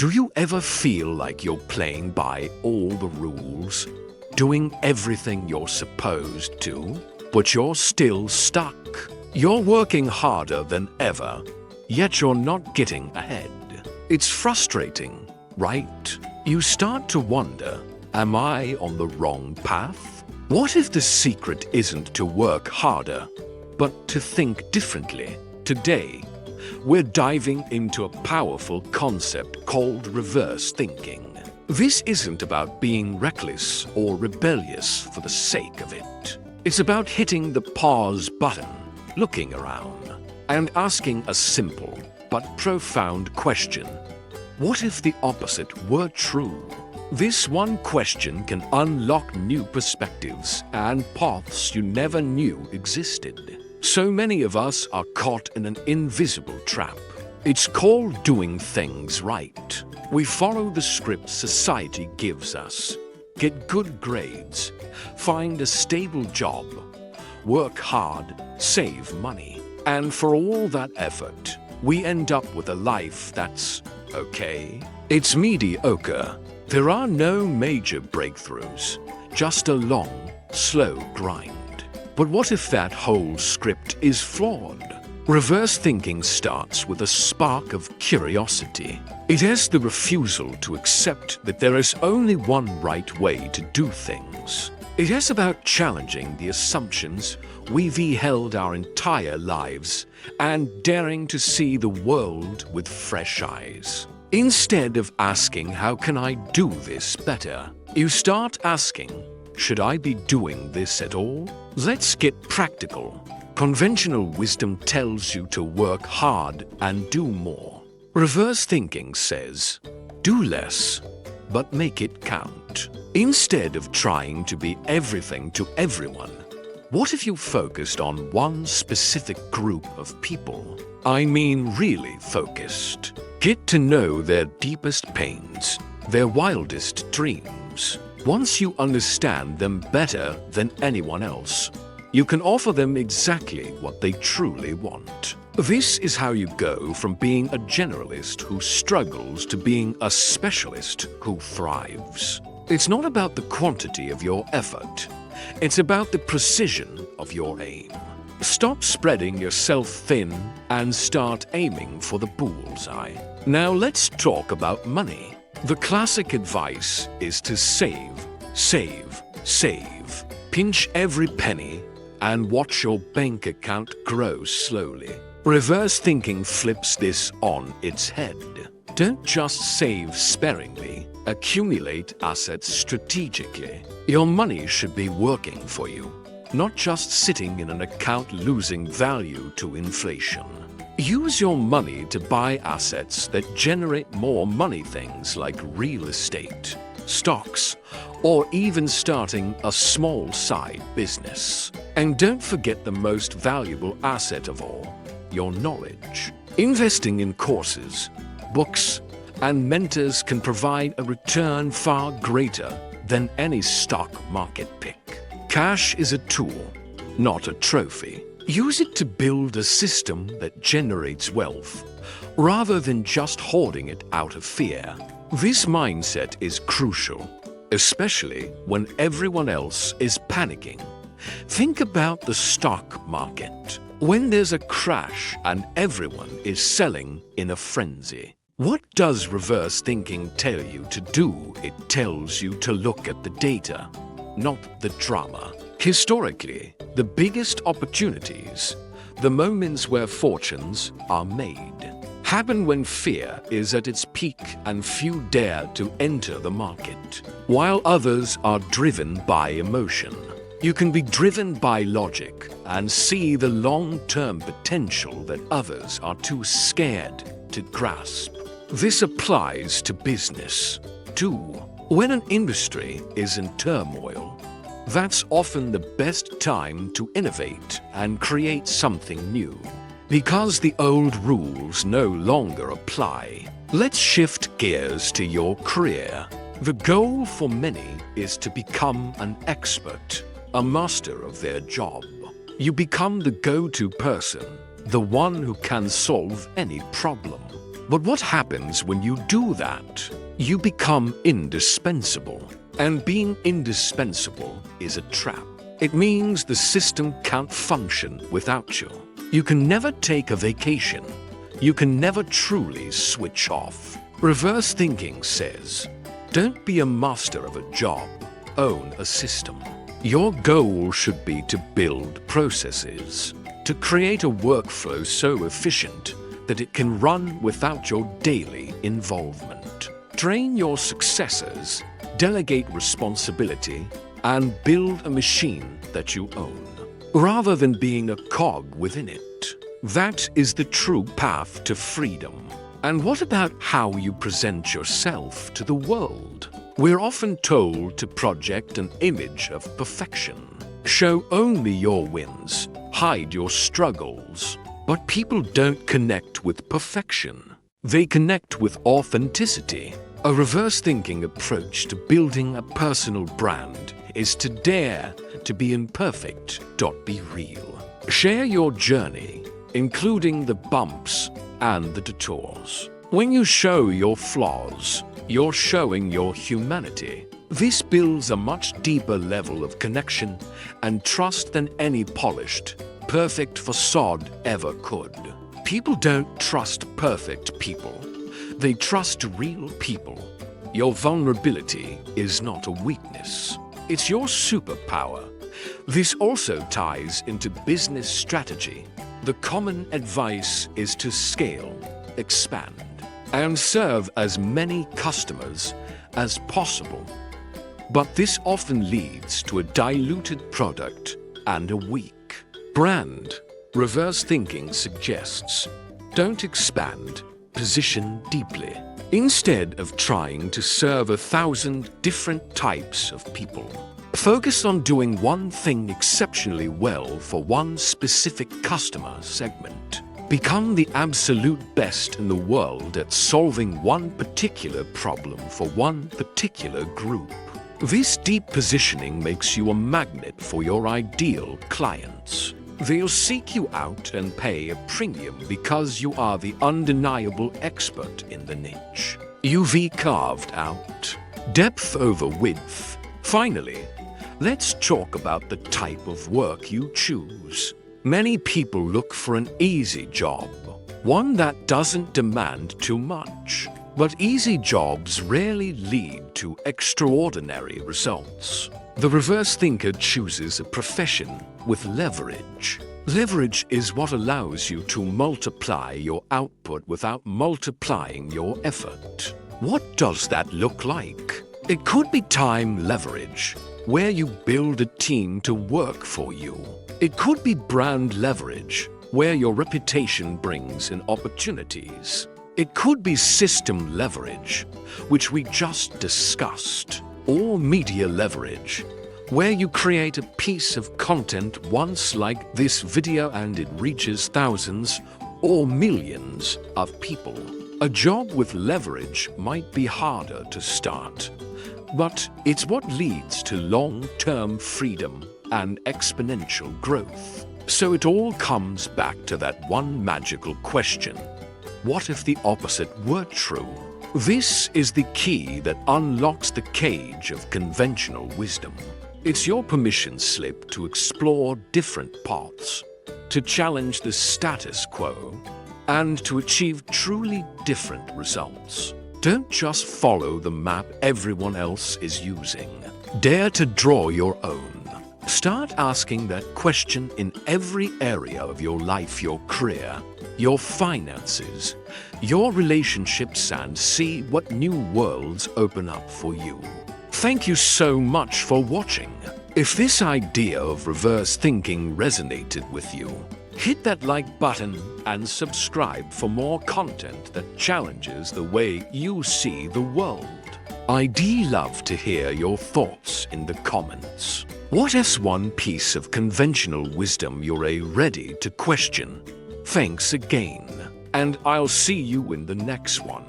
Do you ever feel like you're playing by all the rules, doing everything you're supposed to, but you're still stuck? You're working harder than ever, yet you're not getting ahead. It's frustrating, right? You start to wonder, am I on the wrong path? What if the secret isn't to work harder, but to think differently? Today, we're diving into a powerful concept called reverse thinking. This isn't about being reckless or rebellious for the sake of it. It's about hitting the pause button, looking around, and asking a simple but profound question. What if the opposite were true? This one question can unlock new perspectives and paths you never knew existed. So many of us are caught in an invisible trap. It's called doing things right. We follow the script society gives us. Get good grades, find a stable job, work hard, save money. And for all that effort, we end up with a life that's okay. It's mediocre. There are no major breakthroughs, just a long, slow grind. But what if that whole script is flawed? Reverse thinking starts with a spark of curiosity. It has the refusal to accept that there is only one right way to do things. It is about challenging the assumptions we've held our entire lives and daring to see the world with fresh eyes. Instead of asking, how can I do this better? You start asking, should I be doing this at all? Let's get practical. Conventional wisdom tells you to work hard and do more. Reverse thinking says, do less, but make it count. Instead of trying to be everything to everyone, what if you focused on one specific group of people? I mean really focused. Get to know their deepest pains, their wildest dreams. Once you understand them better than anyone else, you can offer them exactly what they truly want. This is how you go from being a generalist who struggles to being a specialist who thrives. It's not about the quantity of your effort. It's about the precision of your aim. Stop spreading yourself thin and start aiming for the bullseye. Now let's talk about money. The classic advice is to save, save, save. Pinch every penny and watch your bank account grow slowly. Reverse thinking flips this on its head. Don't just save sparingly, accumulate assets strategically. Your money should be working for you, not just sitting in an account losing value to inflation. Use your money to buy assets that generate more money, things like real estate, stocks, or even starting a small side business. And don't forget the most valuable asset of all, your knowledge. Investing in courses, books, and mentors can provide a return far greater than any stock market pick. Cash is a tool, not a trophy. Use it to build a system that generates wealth, rather than just hoarding it out of fear. This mindset is crucial, especially when everyone else is panicking. Think about the stock market. When there's a crash and everyone is selling in a frenzy, what does reverse thinking tell you to do? It tells you to look at the data, not the drama. Historically, the biggest opportunities, the moments where fortunes are made, happen when fear is at its peak and few dare to enter the market, while others are driven by emotion. You can be driven by logic and see the long-term potential that others are too scared to grasp. This applies to business, too. When an industry is in turmoil, that's often the best time to innovate and create something new, because the old rules no longer apply. Let's shift gears to your career. The goal for many is to become an expert, a master of their job. You become the go-to person, the one who can solve any problem. But what happens when you do that? You become indispensable. And being indispensable is a trap. It means the system can't function without you. You can never take a vacation. You can never truly switch off. Reverse thinking says, don't be a master of a job, own a system. Your goal should be to build processes, to create a workflow so efficient that it can run without your daily involvement. Train your successors, delegate responsibility, and build a machine that you own, rather than being a cog within it. That is the true path to freedom. And what about how you present yourself to the world? We're often told to project an image of perfection. Show only your wins, hide your struggles. But people don't connect with perfection. They connect with authenticity. A reverse thinking approach to building a personal brand is to dare to be imperfect. Be real. Share your journey, including the bumps and the detours. When you show your flaws, you're showing your humanity. This builds a much deeper level of connection and trust than any polished, perfect facade ever could. People don't trust perfect people. They trust real people. Your vulnerability is not a weakness. It's your superpower. This also ties into business strategy. The common advice is to scale, expand, and serve as many customers as possible. But this often leads to a diluted product and a weak brand. Reverse thinking suggests, don't expand, position deeply. Instead of trying to serve 1,000 different types of people, focus on doing one thing exceptionally well for one specific customer segment. Become the absolute best in the world at solving one particular problem for one particular group. This deep positioning makes you a magnet for your ideal clients. They'll seek you out and pay a premium because you are the undeniable expert in the niche. You've carved out depth over width. Finally, let's talk about the type of work you choose. Many people look for an easy job, one that doesn't demand too much. But easy jobs rarely lead to extraordinary results. The reverse thinker chooses a profession with leverage. Leverage is what allows you to multiply your output without multiplying your effort. What does that look like? It could be time leverage, where you build a team to work for you. It could be brand leverage, where your reputation brings in opportunities. It could be system leverage, which we just discussed, or media leverage, where you create a piece of content once like this video and it reaches thousands or millions of people. A job with leverage might be harder to start, but it's what leads to long-term freedom and exponential growth. So it all comes back to that one magical question. What if the opposite were true? This is the key that unlocks the cage of conventional wisdom. It's your permission slip to explore different paths, to challenge the status quo, and to achieve truly different results. Don't just follow the map everyone else is using. Dare to draw your own. Start asking that question in every area of your life, your career, your finances, your relationships, and see what new worlds open up for you. Thank you so much for watching. If this idea of reverse thinking resonated with you, hit that like button and subscribe for more content that challenges the way you see the world. I'd love to hear your thoughts in the comments. What is one piece of conventional wisdom you're ready to question? Thanks again, and I'll see you in the next one.